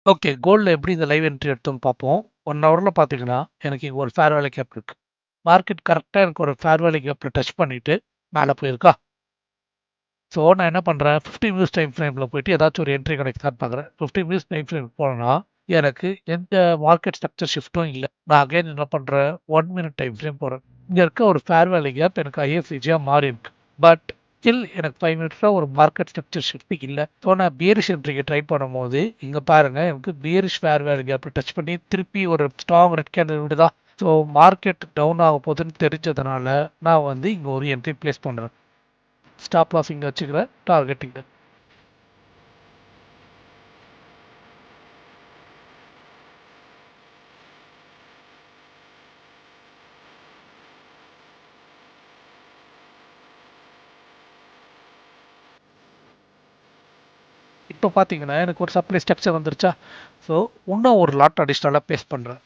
Okay. கோல்ட்ல எப்படி இந்த live entry எடுத்தோம்னு பார்ப்போம். 1 ஹவர்ல பார்த்தீங்கன்னா, எனக்கு இங்க ஒரு ஃபேர் வேல்யூ கேப் இருக்கு. மார்க்கெட் கரெக்ட்டா எனக்கு ஒரு ஃபேர் வேல்யூ கேப்ல டச் பண்ணிட்டு மேல போயிருக்கா? ஸோ நான் என்ன பண்றேன், 15 மினிட்ஸ் டைம் ஃப்ரேம்ல போயிட்டு ஏதாச்சும் ஒரு என்ட்ரி கிடைக்குதான்னு பார்க்குறேன். 15 மினிட்ஸ் டைம் ஃப்ரேம் போனேன்னா, எனக்கு எந்த மார்க்கெட் ஸ்ட்ரக்சர் ஷிஃப்ட்டும் இல்ல. நான் அகைன் என்ன பண்றேன், 1 மினிட் டைம் ஃப்ரேம் போறேன். இங்க இருக்க ஒரு ஃபேர் வேல்யூ கேப் எனக்கு ஐஎஃப்சிஜியா மாறி இருக்கு. பட் ஸ்டில் எனக்கு 5 மினிட்ஸ்ல ஒரு மார்க்கெட் ஸ்ட்ரக்சர் ஷிஃப்ட் இல்ல. ஸோ நான் பியரிஷ் என்ட்ரிக்கு ட்ரை பண்ணும்போது, இங்க பாருங்க எனக்கு பியரிஷ் ஃபேர் வேல்யூ கேப்ல டச் பண்ணி திருப்பி ஒரு ஸ்ட்ராங் ரெட் கேண்டில் விடுதா? ஸோ மார்க்கெட் டவுன் ஆக போகுதுன்னு தெரிஞ்சதுனால, நான் வந்து இங்க ஒரு என்ட்ரி பிளேஸ் பண்றேன். ஸ்டாப் லாஸ் இங்க வச்சுக்கிறேன். டார்கெட் இங்க. இப்போ பார்த்தீங்கன்னா, எனக்கு ஒரு சப்ளை ஸ்ட்ரக்சர் வந்துருச்சா? ஸோ இன்னும் ஒரு லாட் அடிஷ்னலா பேஸ்ட் பண்றேன்.